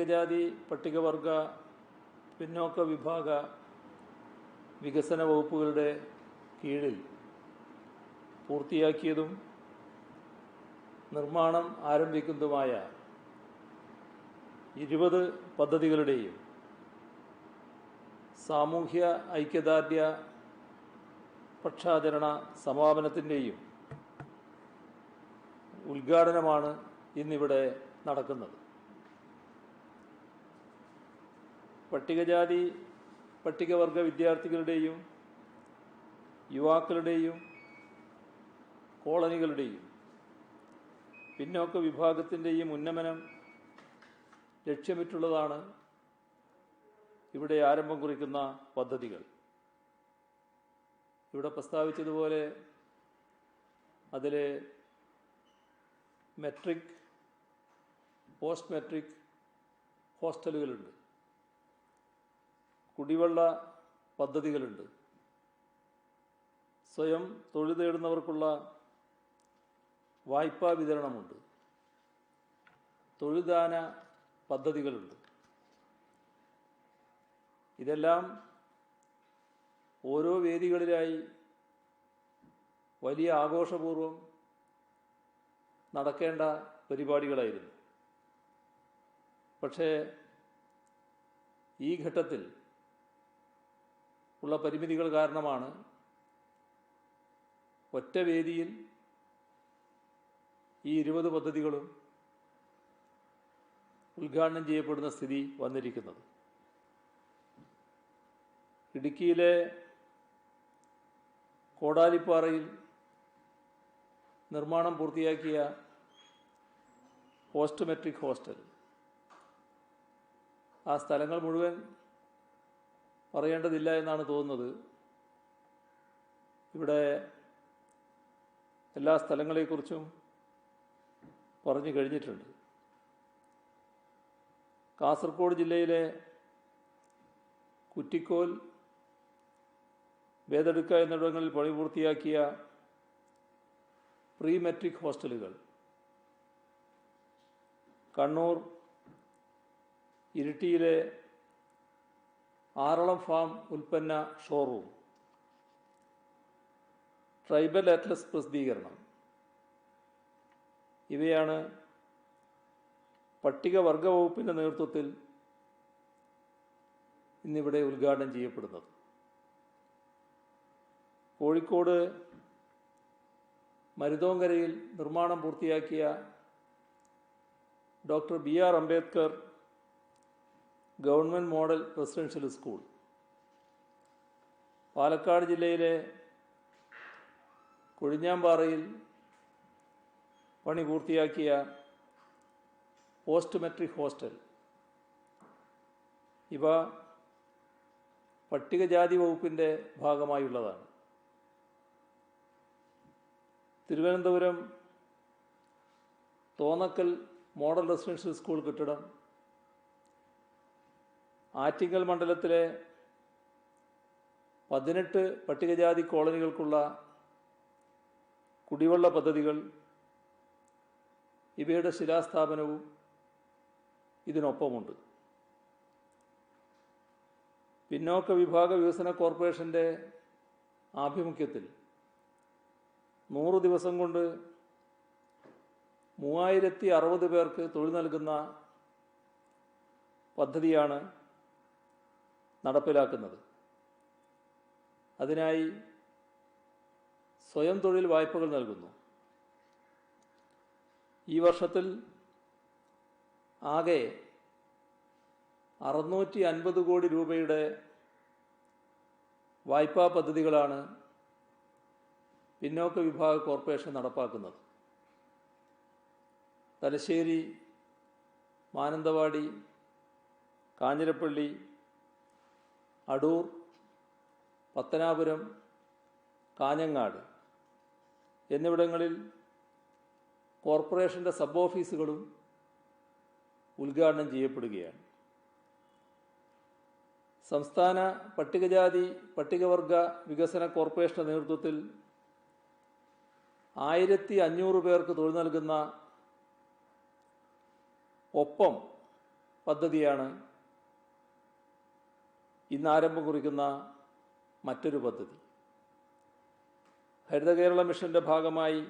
പട്ടികജാതി പട്ടികവർഗ പിന്നോക്ക വിഭാഗ വികസന വകുപ്പുകളുടെ കീഴിൽ പൂർത്തിയാക്കിയതും നിർമ്മാണം ആരംഭിക്കുന്നതുമായ 20 പദ്ധതികളുടെയും സാമൂഹ്യ ഐക്യദാർഢ്യ പക്ഷാചരണ സമാപനത്തിൻ്റെയും ഉദ്ഘാടനമാണ് ഇന്നിവിടെ നടക്കുന്നത്. പട്ടികജാതി പട്ടികവർഗ വിദ്യാർത്ഥികളുടെയും യുവാക്കളുടെയും കോളനികളുടെയും പിന്നോക്ക വിഭാഗത്തിൻ്റെയും ഉന്നമനം ലക്ഷ്യമിട്ടുള്ളതാണ് ഇവിടെ ആരംഭം കുറിക്കുന്ന പദ്ധതികൾ. ഇവിടെ പ്രസ്താവിച്ചതുപോലെ അതിൽ മെട്രിക്, പോസ്റ്റ് മെട്രിക് ഹോസ്റ്റലുകളുണ്ട്, കുടിവെള്ള പദ്ധതികളുണ്ട്, സ്വയം തൊഴിൽ നേടുന്നവർക്കുള്ള വായ്പാ വിതരണമുണ്ട്, തൊഴിൽദാന പദ്ധതികളുണ്ട്. ഇതെല്ലാം ഓരോ വേദികളിലായി വലിയ ആഘോഷപൂർവം നടക്കേണ്ട പരിപാടികളായിരുന്നു. പക്ഷേ ഈ ഘട്ടത്തിൽ ഉള്ള പരിമിതികൾ കാരണമാണ് ഒറ്റ വേദിയിൽ ഈ 20 പദ്ധതികളും ഉദ്ഘാടനം ചെയ്യപ്പെടുന്ന സ്ഥിതി വന്നിരിക്കുന്നത്. ഇടുക്കിയിലെ കോടാലിപ്പാറയിൽ നിർമ്മാണം പൂർത്തിയാക്കിയ പോസ്റ്റ് മെട്രിക് ഹോസ്റ്റൽ, ആ സ്ഥലങ്ങൾ മുഴുവൻ പറയേണ്ടതില്ല എന്നാണ് തോന്നുന്നത്. ഇവിടെ എല്ലാ സ്ഥലങ്ങളെക്കുറിച്ചും പറഞ്ഞു കഴിഞ്ഞിട്ടുണ്ട്. കാസർഗോഡ് ജില്ലയിലെ കുറ്റിക്കോൽ, വേദടുക്ക എന്നിവിടങ്ങളിൽ പണി പൂർത്തിയാക്കിയ പ്രീ മെട്രിക് ഹോസ്റ്റലുകൾ, കണ്ണൂർ ഇരിട്ടിയിലെ ആറളം ഫാം ഉൽപ്പന്ന ഷോറൂം, ട്രൈബൽ അറ്റ്ലസ് പ്രസിദ്ധീകരണം, ഇവയാണ് പട്ടികവർഗ വകുപ്പിൻ്റെ നേതൃത്വത്തിൽ ഇന്നിവിടെ ഉദ്ഘാടനം ചെയ്യപ്പെടുന്നത്. കോഴിക്കോട് മരുതോങ്കരയിൽ നിർമ്മാണം പൂർത്തിയാക്കിയ doctor BR Ambedkar government model residential school, Palakkad ജില്ലയിലെ കൊഴിഞ്ഞാമ്പാറയിൽ പണി പൂർത്തിയാക്കിയ പോസ്റ്റ് മെട്രിക് ഹോസ്റ്റൽ, ഇവ പട്ടികജാതി വകുപ്പിൻ്റെ ഭാഗമായുള്ളതാണ്. Thiruvananthapuram Thonnakkal model residential school കെട്ടിടം, ആറ്റിങ്ങൽ മണ്ഡലത്തിലെ 18 പട്ടികജാതി കോളനികൾക്കുള്ള കുടിവെള്ള പദ്ധതികൾ, ഇവയുടെ ശിലാസ്ഥാപനവും ഇതിനൊപ്പമുണ്ട്. പിന്നോക്ക വിഭാഗ വികസന കോർപ്പറേഷൻ്റെ ആഭിമുഖ്യത്തിൽ 100 ദിവസം കൊണ്ട് 3060 പേർക്ക് തൊഴിൽ നൽകുന്ന പദ്ധതിയാണ് നടപ്പിലാക്കുന്നത്. അതിനായി സ്വയം തൊഴിൽ വായ്പകൾ നൽകുന്നു. ഈ വർഷത്തിൽ ആകെ 650 കോടി രൂപയുടെ വായ്പാ പദ്ധതികളാണ് പിന്നോക്ക വിഭാഗ കോർപ്പറേഷൻ നടപ്പാക്കുന്നത്. തലശ്ശേരി, മാനന്തവാടി, കാഞ്ഞിരപ്പള്ളി, അടൂർ, പത്തനാപുരം, കാഞ്ഞങ്ങാട് എന്നിവിടങ്ങളിൽ കോർപ്പറേഷൻ്റെ സബ് ഓഫീസുകളും ഉദ്ഘാടനം ചെയ്യപ്പെടുകയാണ്. സംസ്ഥാന പട്ടികജാതി പട്ടികവർഗ വികസന കോർപ്പറേഷൻ്റെ നേതൃത്വത്തിൽ 1500 പേർക്ക് തൊഴിൽ നൽകുന്ന ഒപ്പം പദ്ധതിയാണ് ഇന്ന് ആരംഭം കുറിക്കുന്ന മറ്റൊരു പദ്ധതി. ഹരിത കേരള മിഷൻ്റെ ഭാഗമായി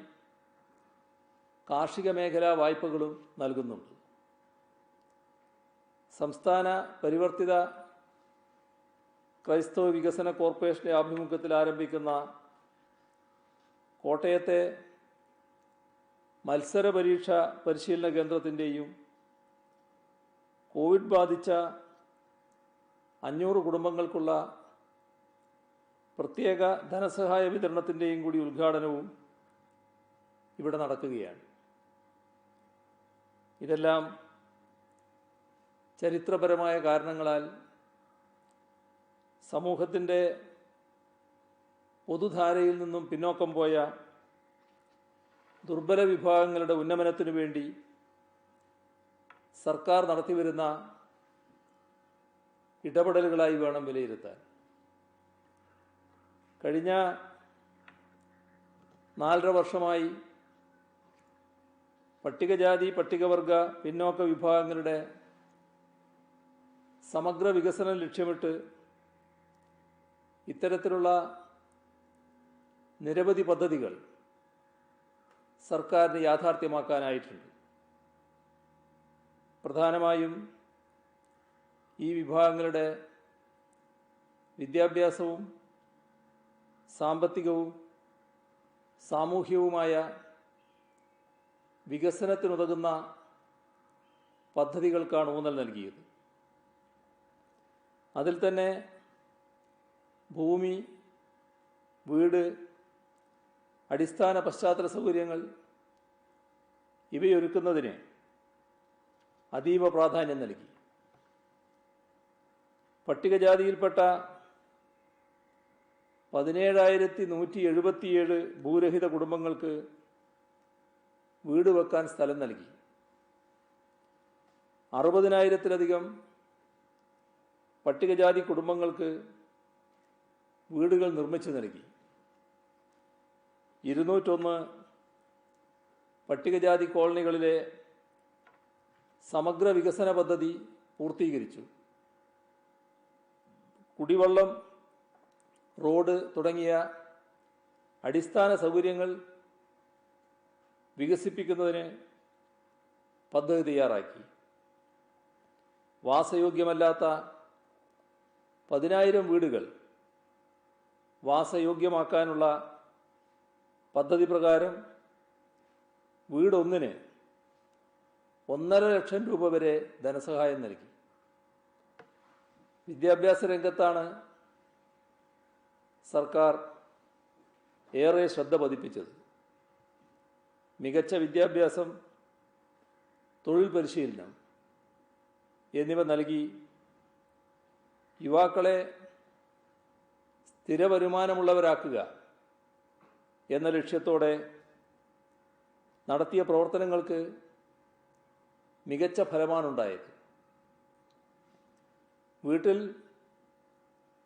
കാർഷിക മേഖലാ വായ്പകളും നൽകുന്നുണ്ട്. സംസ്ഥാന പരിവർത്തിത ക്രൈസ്തവ വികസന കോർപ്പറേഷൻ്റെ ആഭിമുഖ്യത്തിൽ ആരംഭിക്കുന്ന കോട്ടയത്തെ മത്സര പരീക്ഷ പരിശീലന കേന്ദ്രത്തിൻ്റെയും കോവിഡ് ബാധിച്ച 500 കുടുംബങ്ങൾക്കുള്ള പ്രത്യേക ധനസഹായ വിതരണത്തിൻ്റെയും കൂടി ഉദ്ഘാടനവും ഇവിടെ നടക്കുകയാണ്. ഇതെല്ലാം ചരിത്രപരമായ കാരണങ്ങളാൽ സമൂഹത്തിൻ്റെ പൊതുധാരയിൽ നിന്നും പിന്നോക്കം പോയ ദുർബല വിഭാഗങ്ങളുടെ ഉന്നമനത്തിനു വേണ്ടി സർക്കാർ നടത്തിവരുന്ന ഇടപെടലുകളായി വേണം വിലയിരുത്താൻ. കഴിഞ്ഞ 4.5 വർഷമായി പട്ടികജാതി പട്ടികവർഗ പിന്നോക്ക വിഭാഗങ്ങളുടെ സമഗ്ര വികസനം ലക്ഷ്യമിട്ട് ഇത്തരത്തിലുള്ള നിരവധി പദ്ധതികൾ സർക്കാരിന് യാഥാർത്ഥ്യമാക്കാനായിട്ടുണ്ട്. പ്രധാനമായും ഈ വിഭാഗങ്ങളുടെ വിദ്യാഭ്യാസവും സാമ്പത്തികവും സാമൂഹ്യവുമായ വികസനത്തിനുതകുന്ന പദ്ധതികൾക്കാണ് ഊന്നൽ നൽകിയത്. അതിൽ തന്നെ ഭൂമി, വീട്, അടിസ്ഥാന പശ്ചാത്തല സൗകര്യങ്ങൾ ഇവയൊരുക്കുന്നതിന് അതീവ പ്രാധാന്യം നൽകി. പട്ടികജാതിയിൽപ്പെട്ട 17,177 ഭൂരഹിത കുടുംബങ്ങൾക്ക് വീട് വെക്കാൻ സ്ഥലം നൽകി. 60,000-ലധികം പട്ടികജാതി കുടുംബങ്ങൾക്ക് വീടുകൾ നിർമ്മിച്ചു നൽകി. 201 പട്ടികജാതി കോളനികളിലെ സമഗ്ര വികസന പദ്ധതി പൂർത്തീകരിച്ചു. കുടിവെള്ളം, റോഡ് തുടങ്ങിയ അടിസ്ഥാന സൗകര്യങ്ങൾ വികസിപ്പിക്കുന്നതിന് പദ്ധതി തയ്യാറാക്കി. വാസയോഗ്യമല്ലാത്ത 10,000 വീടുകൾ വാസയോഗ്യമാക്കാനുള്ള പദ്ധതി പ്രകാരം വീടൊന്നിന് 1.5 ലക്ഷം രൂപ വരെ ധനസഹായം നൽകി. വിദ്യാഭ്യാസ രംഗത്താണ് സർക്കാർ ഏറെ ശ്രദ്ധ പതിപ്പിച്ചത്. മികച്ച വിദ്യാഭ്യാസം, തൊഴിൽ പരിശീലനം എന്നിവ നൽകി യുവാക്കളെ സ്ഥിര വരുമാനമുള്ളവരാക്കുക എന്ന ലക്ഷ്യത്തോടെ നടത്തിയ പ്രവർത്തനങ്ങൾക്ക് മികച്ച ഫലമാണുണ്ടായത്. വീട്ടിൽ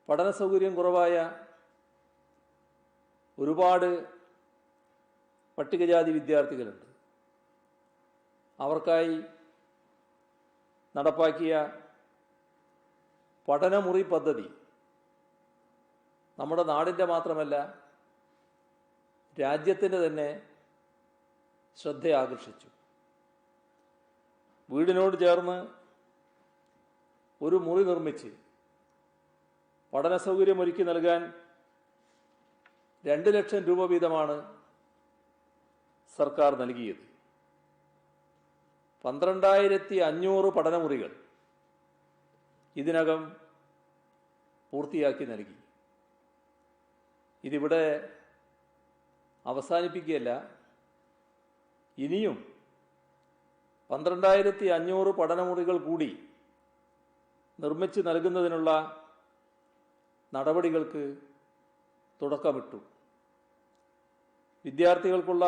പഠന സൗകര്യം കുറവായ ഒരുപാട് പട്ടികജാതി വിദ്യാർത്ഥികളുണ്ട്. അവർക്കായി നടപ്പാക്കിയ പഠനമുറി പദ്ധതി നമ്മുടെ നാടിൻ്റെ മാത്രമല്ല രാജ്യത്തിൻ്റെ തന്നെ ശ്രദ്ധ ആകർഷിച്ചു. വീടിനോട് ചേർന്ന് ഒരു മുറി നിർമ്മിച്ച് പഠന സൗകര്യമൊരുക്കി നൽകാൻ 2 ലക്ഷം രൂപ വീതമാണ് സർക്കാർ നൽകിയത്. 12,500 പഠനമുറികൾ ഇതിനകം പൂർത്തിയാക്കി നൽകി. ഇതിവിടെ അവസാനിപ്പിക്കുകയല്ല, ഇനിയും 12,500 പഠനമുറികൾ കൂടി നിർമ്മിച്ച് നൽകുന്നതിനുള്ള നടപടികൾക്ക് തുടക്കമിട്ടു. വിദ്യാർത്ഥികൾക്കുള്ള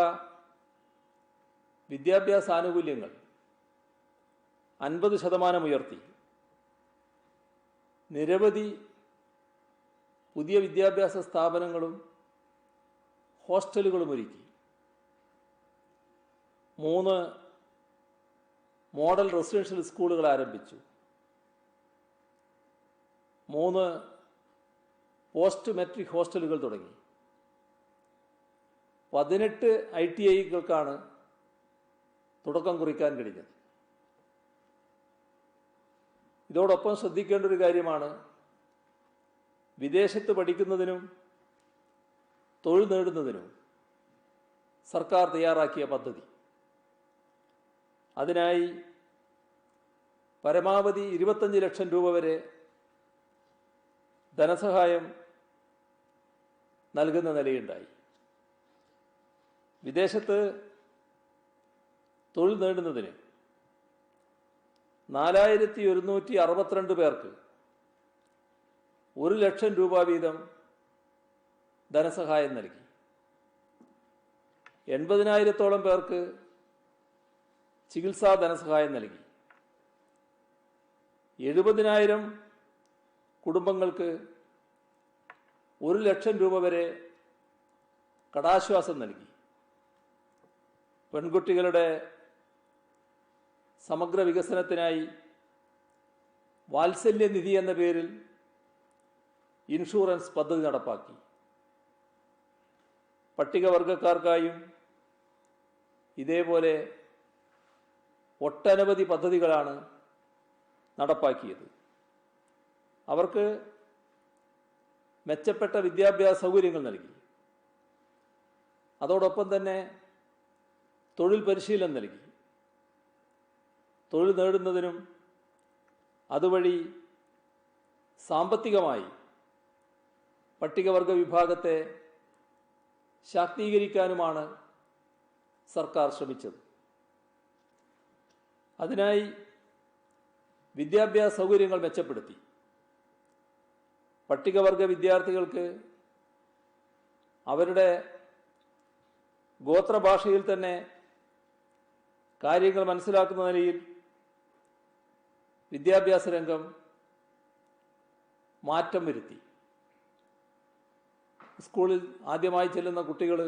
വിദ്യാഭ്യാസ ആനുകൂല്യങ്ങൾ 50% ഉയർത്തി. നിരവധി പുതിയ വിദ്യാഭ്യാസ സ്ഥാപനങ്ങളും ഹോസ്റ്റലുകളും ഒരുക്കി. 3 മോഡൽ റെസിഡൻഷ്യൽ സ്കൂളുകൾ ആരംഭിച്ചു. 3 പോസ്റ്റ് മെട്രിക് ഹോസ്റ്റലുകൾ തുടങ്ങി. 18 ITIകൾക്കാണ് തുടക്കം കുറിക്കാൻ കഴിഞ്ഞത്. ഇതോടൊപ്പം ശ്രദ്ധിക്കേണ്ട ഒരു കാര്യമാണ്, വിദേശത്ത് പഠിക്കുന്നതിനും തൊഴിൽ നേടുന്നതിനും സർക്കാർ തയ്യാറാക്കിയ പദ്ധതി. അതിനായി പരമാവധി 25 ലക്ഷം രൂപ വരെ ധനസഹായം നൽകുന്ന നിലയുണ്ടായി. വിദേശത്ത് തൊഴിൽ നേടുന്നതിന് 4162 പേർക്ക് 1 ലക്ഷം രൂപ വീതം ധനസഹായം നൽകി. 80,000-ഓളം പേർക്ക് ചികിത്സാ ധനസഹായം നൽകി. 70,000 കുടുംബങ്ങൾക്ക് 1 ലക്ഷം രൂപ വരെ കടാശ്വാസം നൽകി. പെൺകുട്ടികളുടെ സമഗ്ര വികസനത്തിനായി വാത്സല്യനിധി എന്ന പേരിൽ ഇൻഷുറൻസ് പദ്ധതി നടപ്പാക്കി. പട്ടികവർഗക്കാർക്കായും ഇതേപോലെ ഒട്ടനവധി പദ്ധതികളാണ് നടപ്പാക്കിയത്. അവർക്ക് മെച്ചപ്പെട്ട വിദ്യാഭ്യാസ സൗകര്യങ്ങൾ നൽകി. അതോടൊപ്പം തന്നെ തൊഴിൽ പരിശീലനം നൽകി. തൊഴിൽ നേടുന്നതിനും അതുവഴി സാമ്പത്തികമായി പട്ടികവർഗ വിഭാഗത്തെ ശാക്തീകരിക്കാനുമാണ് സർക്കാർ ശ്രമിച്ചത്. അതിനായി വിദ്യാഭ്യാസ സൗകര്യങ്ങൾ മെച്ചപ്പെടുത്തി. പട്ടികവർഗ വിദ്യാർത്ഥികൾക്ക് അവരുടെ ഗോത്രഭാഷയിൽ തന്നെ കാര്യങ്ങൾ മനസ്സിലാക്കുന്ന നിലയിൽ വിദ്യാഭ്യാസ രംഗം മാറ്റം വരുത്തി. സ്കൂളിൽ ആദ്യമായി ചെല്ലുന്ന കുട്ടികൾ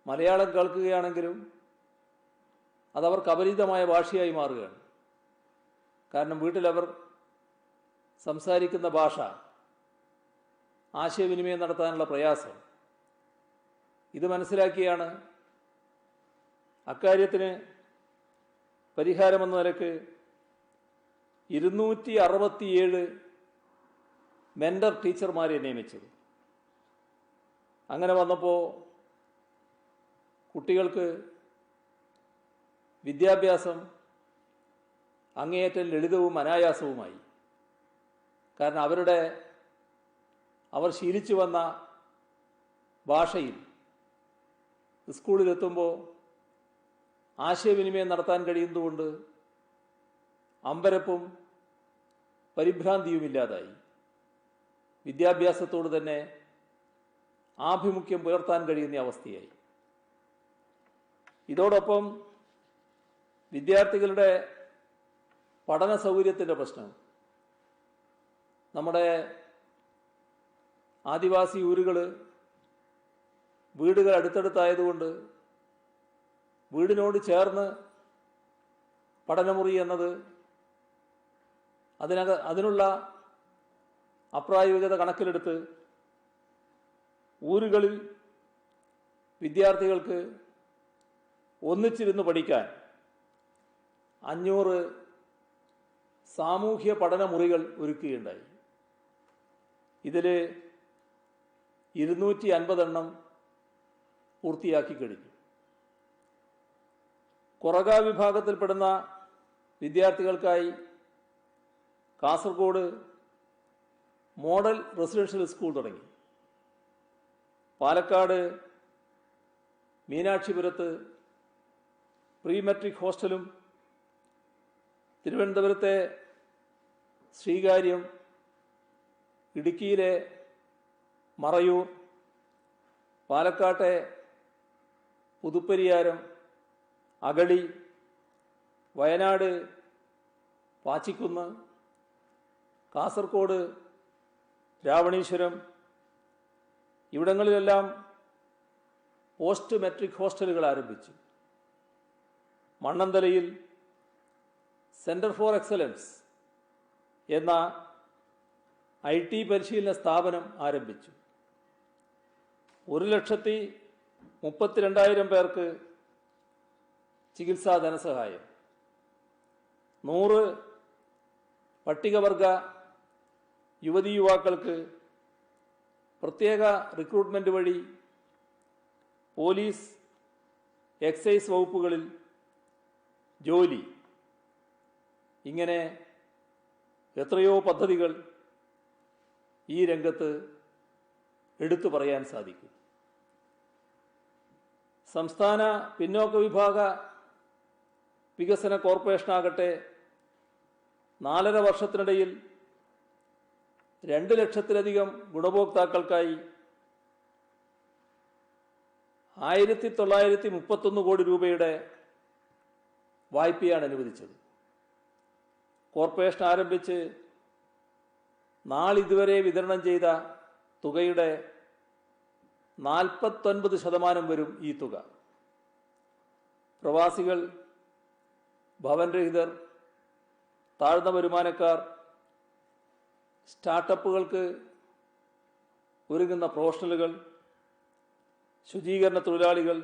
മലയാളം കേൾക്കുകയാണെങ്കിലും അതവർക്ക് അപരിചിതമായ ഭാഷയായി മാറുകയാണ്. കാരണം വീട്ടിലവർ സംസാരിക്കുന്ന ഭാഷ, ആശയവിനിമയം നടത്താനുള്ള പ്രയാസം, ഇത് മനസ്സിലാക്കിയാണ് അക്കാര്യത്തിന് പരിഹാരമെന്ന നിലക്ക് 267 മെന്റർ ടീച്ചർമാരെ നിയമിച്ചത്. അങ്ങനെ വന്നപ്പോൾ കുട്ടികൾക്ക് വിദ്യാഭ്യാസം അങ്ങേയറ്റം ലളിതവും അനായാസവുമായി. കാരണം അവർ ശീലിച്ചു വന്ന ഭാഷയിൽ സ്കൂളിലെത്തുമ്പോൾ ആശയവിനിമയം നടത്താൻ കഴിയുന്നതുകൊണ്ട് അമ്പരപ്പും പരിഭ്രാന്തിയുമില്ലാതായി. വിദ്യാഭ്യാസത്തോട് തന്നെ ആഭിമുഖ്യം പുലർത്താൻ കഴിയുന്ന അവസ്ഥയായി. ഇതോടൊപ്പം വിദ്യാർത്ഥികളുടെ പഠന സൗകര്യത്തിൻ്റെ പ്രശ്നം, നമ്മുടെ ആദിവാസി വീടുകൾ അടുത്തടുത്തായതുകൊണ്ട് വീടിനോട് ചേർന്ന് പഠനമുറി എന്നത് അതിനുള്ള അപ്രായോഗികത കണക്കിലെടുത്ത് ഊരുകളിൽ വിദ്യാർത്ഥികൾക്ക് ഒന്നിച്ചിരുന്ന് പഠിക്കാൻ 500 സാമൂഹ്യ പഠനമുറികൾ ഒരുക്കുകയുണ്ടായി. ഇതിൽ 250 പൂർത്തിയാക്കി കഴിഞ്ഞു. കൊറഗ വിഭാഗത്തിൽപ്പെടുന്ന വിദ്യാർത്ഥികൾക്കായി കാസർഗോഡ് മോഡൽ റെസിഡൻഷ്യൽ സ്കൂൾ തുടങ്ങി. പാലക്കാട് മീനാക്ഷിപുരത്ത് പ്രീ മെട്രിക് ഹോസ്റ്റലും, തിരുവനന്തപുരത്തെ ശ്രീകാര്യം, ഇടുക്കിയിലെ മറയൂർ, പാലക്കാട്ടെ പുതുപ്പരിയാരം, അഗളി, വയനാട് പാച്ചിക്കുന്ന്, കാസർഗോഡ് രാവണീശ്വരം, ഇവിടങ്ങളിലെല്ലാം പോസ്റ്റ് മെട്രിക് ഹോസ്റ്റലുകൾ ആരംഭിച്ചു. മണ്ണന്തലയിൽ സെൻറ്റർ ഫോർ എക്സലൻസ് എന്ന IT പരിശീലന സ്ഥാപനം ആരംഭിച്ചു. 1,32,000 പേർക്ക് ചികിത്സാ ധനസഹായം. 100 പട്ടികവർഗ യുവതീ യുവാക്കൾക്ക് പ്രത്യേക റിക്രൂട്ട്മെന്റ് വഴി പോലീസ്, എക്സൈസ് വകുപ്പുകളിൽ ജോലി. ഇങ്ങനെ എത്രയോ പദ്ധതികൾ ഈ രംഗത്ത് എടുത്തു പറയാൻ സാധിക്കും. സംസ്ഥാന പിന്നോക്ക വിഭാഗ വികസന കോർപ്പറേഷനാകട്ടെ 4.5 വർഷത്തിനിടയിൽ 2 ലക്ഷത്തിലധികം ഗുണഭോക്താക്കൾക്കായി 1,931 കോടി രൂപയുടെ വായ്പയാണ് അനുവദിച്ചത്. കോർപ്പറേഷൻ ആരംഭിച്ച് നാളിതുവരെ വിതരണം ചെയ്ത തുകയുടെ 49% വരും ഈ തുക. പ്രവാസികൾ, ഭവൻരഹിതർ, താഴ്ന്ന വരുമാനക്കാർ, സ്റ്റാർട്ടപ്പുകൾക്ക് ഒരുങ്ങുന്ന പ്രൊഫഷണലുകൾ, ശുചീകരണ തൊഴിലാളികൾ,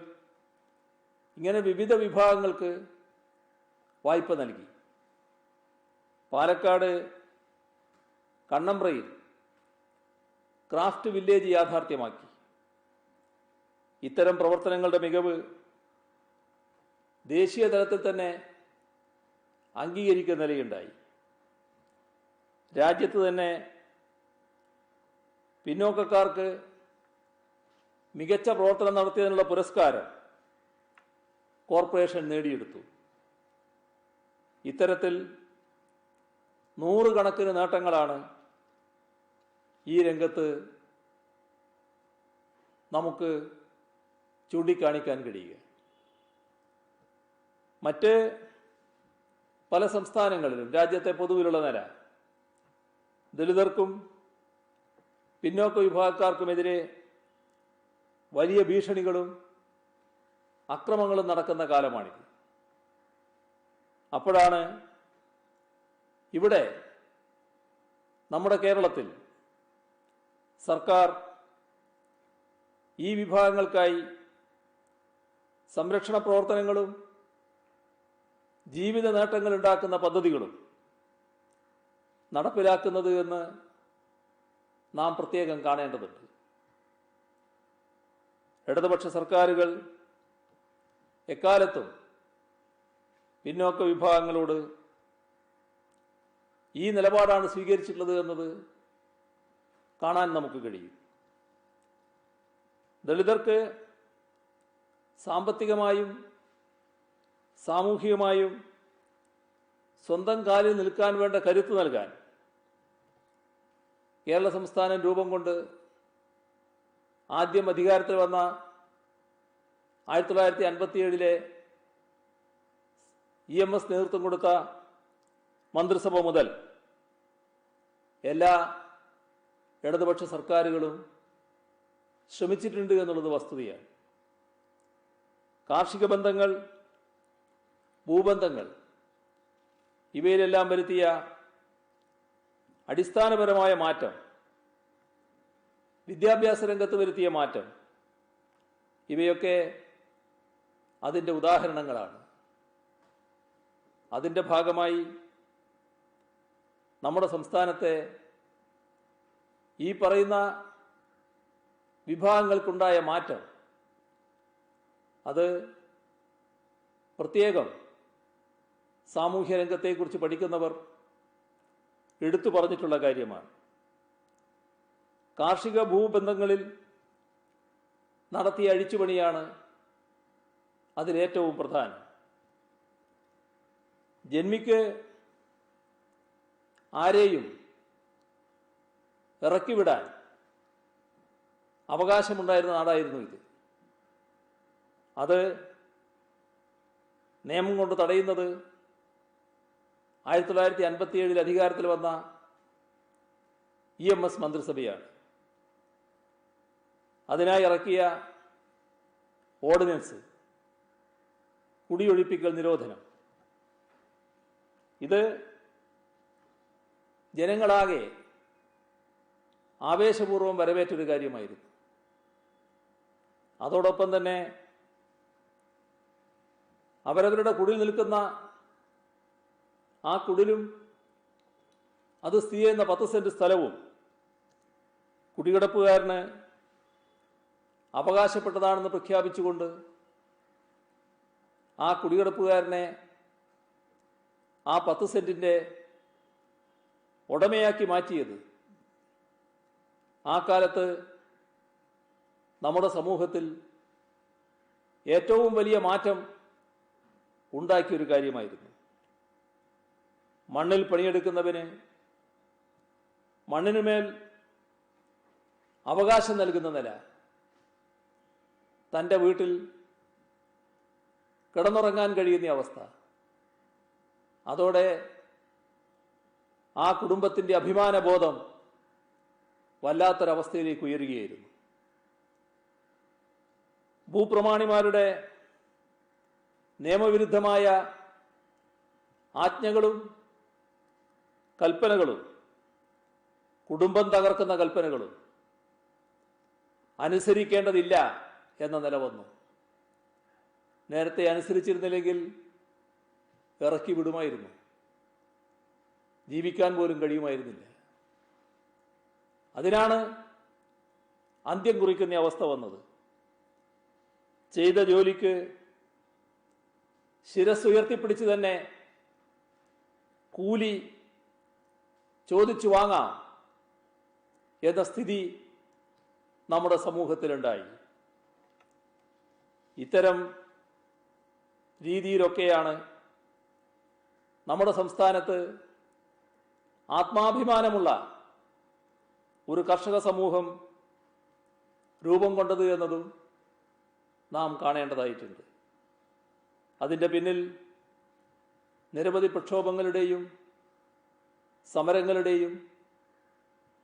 ഇങ്ങനെ വിവിധ വിഭാഗങ്ങൾക്ക് വായ്പ നൽകി. പാലക്കാട് കണ്ണമ്പ്രയിൽ ക്രാഫ്റ്റ് വില്ലേജ് യാഥാർത്ഥ്യമാക്കി. ഇത്തരം പ്രവർത്തനങ്ങളുടെ മികവ് ദേശീയ തലത്തിൽ തന്നെ അംഗീകരിക്കുന്ന നിലയുണ്ടായി. രാജ്യത്ത് തന്നെ പിന്നോക്കക്കാർക്ക് മികച്ച പ്രവർത്തനം നടത്തിയതിനുള്ള പുരസ്കാരം കോർപ്പറേഷൻ നേടിയെടുത്തു. ഇത്തരത്തിൽ 100 കണക്കിന് നേട്ടങ്ങളാണ് ഈ രംഗത്ത് നമുക്ക് ചൂണ്ടിക്കാണിക്കാൻ കഴിയുക. മറ്റ് പല സംസ്ഥാനങ്ങളിലും രാജ്യത്തെ പൊതുവിലുള്ള നില ദളിതർക്കും പിന്നോക്ക വിഭാഗക്കാർക്കുമെതിരെ വലിയ ഭീഷണികളും അക്രമങ്ങളും നടക്കുന്ന കാലമാണിത്. അപ്പോഴാണ് ഇവിടെ നമ്മുടെ കേരളത്തിൽ സർക്കാർ ഈ വിഭാഗങ്ങൾക്കായി സംരക്ഷണ പ്രവർത്തനങ്ങളും ജീവിത നേട്ടങ്ങൾ ഉണ്ടാക്കുന്ന പദ്ധതികളും നടപ്പിലാക്കുന്നത് എന്ന് നാം പ്രത്യേകം കാണേണ്ടതുണ്ട്. ഇടതുപക്ഷ സർക്കാരുകൾ എക്കാലത്തും പിന്നോക്ക വിഭാഗങ്ങളോട് ഈ നിലപാടാണ് സ്വീകരിച്ചിട്ടുള്ളത് എന്നത് കാണാൻ നമുക്ക് കഴിയും. ദളിതർക്ക് സാമ്പത്തികമായും സാമൂഹികമായും സ്വന്തം കാലിൽ നിൽക്കാൻ വേണ്ട കരുത്ത് നൽകാൻ കേരള സംസ്ഥാനം രൂപം കൊണ്ട് ആദ്യം അധികാരത്തിൽ വന്ന 1957 EMS നേതൃത്വം കൊടുത്ത മന്ത്രിസഭ മുതൽ എല്ലാ ഇടതുപക്ഷ സർക്കാരുകളും ശ്രമിച്ചിട്ടുണ്ട് എന്നുള്ളത് വസ്തുതയാണ്. കാർഷിക ബന്ധങ്ങൾ, ഭൂബന്ധങ്ങൾ ഇവയിലെല്ലാം വരുത്തിയ അടിസ്ഥാനപരമായ മാറ്റം, വിദ്യാഭ്യാസ രംഗത്ത് വരുത്തിയ മാറ്റം, ഇവയൊക്കെ അതിൻ്റെ ഉദാഹരണങ്ങളാണ്. അതിൻ്റെ ഭാഗമായി നമ്മുടെ സംസ്ഥാനത്തെ ഈ പറയുന്ന വിഭാഗങ്ങൾക്കുണ്ടായ മാറ്റം അത് പ്രത്യേകം സാമൂഹ്യ രംഗത്തെക്കുറിച്ച് പഠിക്കുന്നവർ എടുത്തു പറഞ്ഞിട്ടുള്ള കാര്യമാണ്. കാർഷിക ഭൂബന്ധങ്ങളിൽ നടത്തിയ അഴിച്ചുപണിയാണ് അതിലേറ്റവും പ്രധാനം. ജന്മിക്ക് ആരെയും ഇറക്കിവിടാൻ അവകാശമുണ്ടായിരുന്ന നാടായിരുന്നു ഇത്. അത് നിയമം കൊണ്ട് തടയുന്നത് 1957 അധികാരത്തിൽ വന്ന EMS മന്ത്രിസഭയാണ്. അതിനായി ഇറക്കിയ ഓർഡിനൻസ് കുടിയൊഴിപ്പിക്കൽ നിരോധനം, ഇത് ജനങ്ങളാകെ ആവേശപൂർവ്വം വരവേറ്റൊരു കാര്യമായിരുന്നു. അതോടൊപ്പം തന്നെ അവരവരുടെ കുടിൽ നിൽക്കുന്ന ആ കുടിലും അത് സ്ഥിതി ചെയ്യുന്ന 10 സെന്റ് സ്ഥലവും കുടികിടപ്പുകാരന് അവകാശപ്പെട്ടതാണെന്ന് പ്രഖ്യാപിച്ചുകൊണ്ട് ആ കുടികിടപ്പുകാരനെ ആ 10 സെന്റിൻ്റെ ഉടമയാക്കി മാറ്റിയത് ആ കാലത്ത് നമ്മുടെ സമൂഹത്തിൽ ഏറ്റവും വലിയ മാറ്റം ഉണ്ടാക്കിയൊരു കാര്യമായിരുന്നു. മണ്ണിൽ പണിയെടുക്കുന്നവന് മണ്ണിനുമേൽ അവകാശം നൽകുന്ന നില, തൻ്റെ വീട്ടിൽ കിടന്നുറങ്ങാൻ കഴിയുന്ന അവസ്ഥ, അതോടെ ആ കുടുംബത്തിൻ്റെ അഭിമാനബോധം വല്ലാത്തൊരവസ്ഥയിലേക്ക് ഉയരുകയായിരുന്നു. ഭൂപ്രമാണിമാരുടെ നിയമവിരുദ്ധമായ ആജ്ഞകളും കൽപ്പനകളും, കുടുംബം തകർക്കുന്ന കൽപ്പനകളും അനുസരിക്കേണ്ടതില്ല എന്ന നില വന്നു. നേരത്തെ അനുസരിച്ചിരുന്നില്ലെങ്കിൽ ഇറക്കി വിടുമായിരുന്നു, ജീവിക്കാൻ പോലും കഴിയുമായിരുന്നില്ല. അതിനാണ് അന്ത്യം കുറിക്കുന്ന അവസ്ഥ വന്നത്. ചെയ്ത ജോലിക്ക് ശിരസ്സുയർത്തിപ്പിടിച്ച് തന്നെ കൂലി ചോദിച്ചു വാങ്ങാം എന്ന സ്ഥിതി നമ്മുടെ സമൂഹത്തിലുണ്ടായി. ഇത്തരം രീതിയിലൊക്കെയാണ് നമ്മുടെ സംസ്ഥാനത്ത് ആത്മാഭിമാനമുള്ള ഒരു കർഷക സമൂഹം രൂപം കൊണ്ടത് എന്നതും നാം കാണേണ്ടതായിട്ടുണ്ട്. അതിൻ്റെ പിന്നിൽ നിരവധി പ്രക്ഷോഭങ്ങളുടെയും സമരങ്ങളുടെയും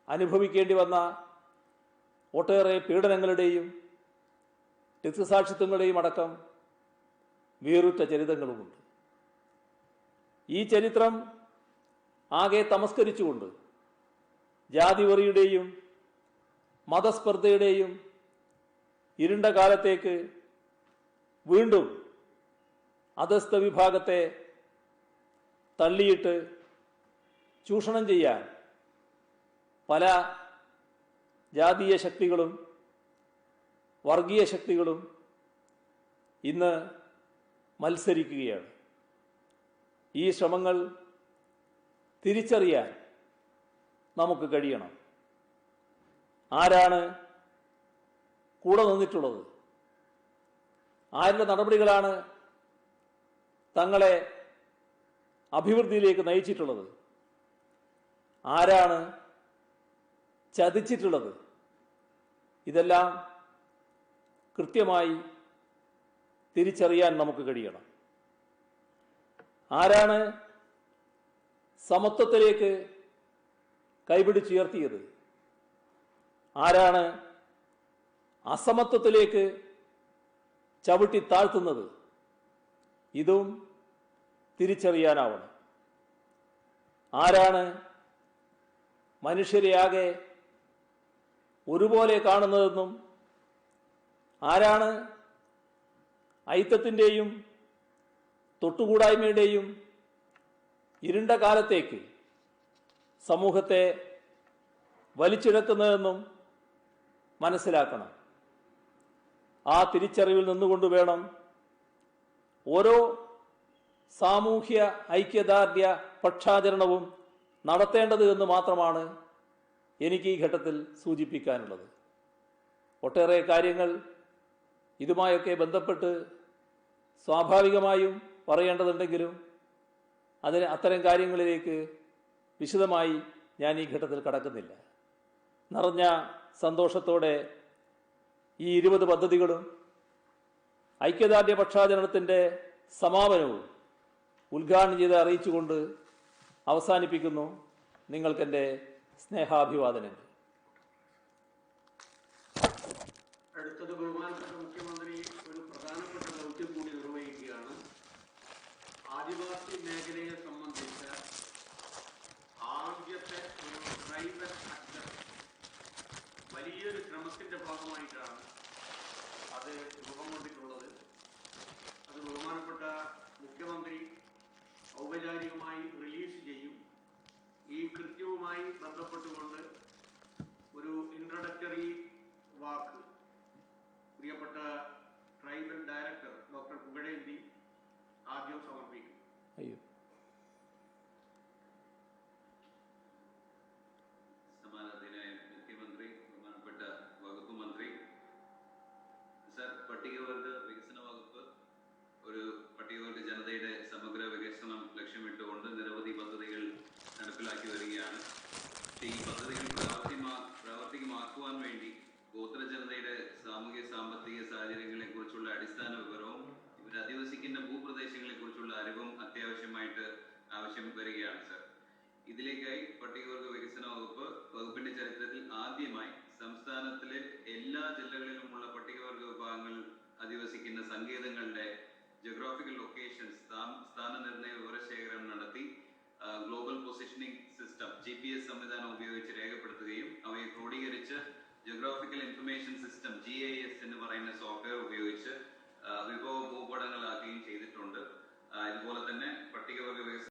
അനുഭവിക്കേണ്ടി വന്ന ഒട്ടേറെ പീഡനങ്ങളുടെയും രക്തസാക്ഷിത്വങ്ങളുടെയും അടക്കം വേറുറ്റ ചരിത്രങ്ങളുമുണ്ട്. ഈ ചരിത്രം ആകെ തമസ്കരിച്ചുകൊണ്ട് ജാതിവെറിയുടെയും മതസ്പർദ്ധയുടെയും ഇരുണ്ട കാലത്തേക്ക് വീണ്ടും അധസ്ഥ വിഭാഗത്തെ തള്ളിയിട്ട് ചൂഷണം ചെയ്യാൻ പല ജാതീയ ശക്തികളും വർഗീയ ശക്തികളും ഇന്ന് മത്സരിക്കുകയാണ്. ഈ ശ്രമങ്ങൾ തിരിച്ചറിയാൻ നമുക്ക് കഴിയണം. ആരാണ് കൂടെ നിന്നിട്ടുള്ളത്? ആരുടെ നടപടികളാണ് തങ്ങളെ അഭിവൃദ്ധിയിലേക്ക് നയിച്ചിട്ടുള്ളത്? ആരാണ് ചതിച്ചിട്ടുള്ളത്? ഇതെല്ലാം കൃത്യമായി തിരിച്ചറിയാൻ നമുക്ക് കഴിയണം. ആരാണ് സമത്വത്തിലേക്ക് കൈപിടിച്ചുയർത്തിയത്? ആരാണ് അസമത്വത്തിലേക്ക് ചവിട്ടി താഴ്ത്തുന്നത്? ഇതും തിരിച്ചറിയാനാവണം. ആരാണ് മനുഷ്യരെയാകെ ഒരുപോലെ കാണുന്നതെന്നും ആരാണ് ഐക്യത്തിൻ്റെയും തൊട്ടുകൂടായ്മയുടെയും ഇരുണ്ട കാലത്തേക്ക് സമൂഹത്തെ വലിച്ചിഴക്കുന്നതെന്നും മനസ്സിലാക്കണം. ആ തിരിച്ചറിവിൽ നിന്നുകൊണ്ട് വേണം ഓരോ സാമൂഹ്യ ഐക്യദാർഢ്യ പക്ഷാചരണവും നടത്തേണ്ടത് എന്ന് മാത്രമാണ് എനിക്ക് ഈ ഘട്ടത്തിൽ സൂചിപ്പിക്കാനുള്ളത്. ഒട്ടേറെ കാര്യങ്ങൾ ഇതുമായൊക്കെ ബന്ധപ്പെട്ട് സ്വാഭാവികമായും പറയേണ്ടതുണ്ടെങ്കിലും അത്തരം കാര്യങ്ങളിലേക്ക് വിശദമായി ഞാൻ ഈ ഘട്ടത്തിൽ കടക്കുന്നില്ല. നിറഞ്ഞ സന്തോഷത്തോടെ ഈ 20 പദ്ധതികളും ഐക്യദാർഢ്യ പക്ഷാചരണത്തിൻ്റെ സമാപനവും ഉദ്ഘാടനം ചെയ്ത് അറിയിച്ചുകൊണ്ട് അവസാനിപ്പിക്കുന്നു. നിങ്ങൾക്കെൻ്റെ സ്നേഹാഭിവാദനങ്ങൾ. അടുത്തത് ബഹുമാനപ്പെട്ട മുഖ്യമന്ത്രി ഒരു പ്രധാനപ്പെട്ട ദൗത്യം കൂടി നിർവഹിക്കുകയാണ്. ആദിവാസി മേഖലയെ സംബന്ധിച്ച് ആദ്യത്തെ ഒരു ട്രൈബൽ അഡ്രസ് ശ്രമത്തിന്റെ ഭാഗമായിട്ടാണ് അത് രൂപം കൊണ്ടിട്ടുള്ളത്. അത് ബഹുമാനപ്പെട്ട മുഖ്യമന്ത്രി ഔപചാരികമായി റിലീസ് ചെയ്യും. ഈ കൃത്യവുമായി ബന്ധപ്പെട്ടുകൊണ്ട് ഒരു ഇൻട്രൊഡക്ടറി വാക്ക് പ്രിയപ്പെട്ട ട്രൈബൽ ഡയറക്ടർ ഡോക്ടർ പുകഴേന്തി ആദ്യം സമർപ്പിക്കും. അയ്യോ, സമാനത്തിനായ മുഖ്യമന്ത്രി, ബഹുമാനപ്പെട്ട വകുപ്പ് മന്ത്രി സർ, പട്ടികവർഗ വികസന വകുപ്പ് ഒരു പട്ടികവർഗ ജനതയുടെ സമഗ്ര വികസനം ലക്ഷ്യമിട്ടുകൊണ്ട് നിരവധി പദ്ധതികൾ നടപ്പിലാക്കി വരികയാണ്. ഈ പദ്ധതികൾ പ്രാവർത്തികമാക്കുവാൻ വേണ്ടി ഗോത്ര ജനതയുടെ സാമൂഹ്യ സാമ്പത്തിക സാഹചര്യങ്ങളെ കുറിച്ചുള്ള അടിസ്ഥാന വിവരവും ഇവർ അധിവസിക്കുന്ന ഭൂപ്രദേശങ്ങളെ കുറിച്ചുള്ള അറിവും അത്യാവശ്യമായിട്ട് ആവശ്യം വരികയാണ് സർ. ഇതിലേക്കായി പട്ടികവർഗ വികസന വകുപ്പിന്റെ ചരിത്രത്തിൽ ആദ്യമായി സംസ്ഥാനത്തിലെ എല്ലാ ജില്ലകളിലുമുള്ള പട്ടികവർഗ വിഭാഗങ്ങൾ അധിവസിക്കുന്ന സങ്കേതങ്ങളുടെ ജോഗ്രാഫിക്കൽ ലൊക്കേഷൻസ് സ്ഥാനനിർണയ വിവരശേഖരണം നടത്തി ഗ്ലോബൽ പൊസിഷനിംഗ് സിസ്റ്റം GPS സംവിധാനം ഉപയോഗിച്ച് രേഖപ്പെടുത്തുകയും അവയെ ക്രോഡീകരിച്ച് ജോഗ്രാഫിക്കൽ ഇൻഫർമേഷൻ സിസ്റ്റം GIS എന്ന് പറയുന്ന സോഫ്റ്റ്വെയർ ഉപയോഗിച്ച് വിഭവ ഭൂപടങ്ങളാക്കുകയും ചെയ്തിട്ടുണ്ട്. ഇതുപോലെ തന്നെ പട്ടികവർഗ വികസന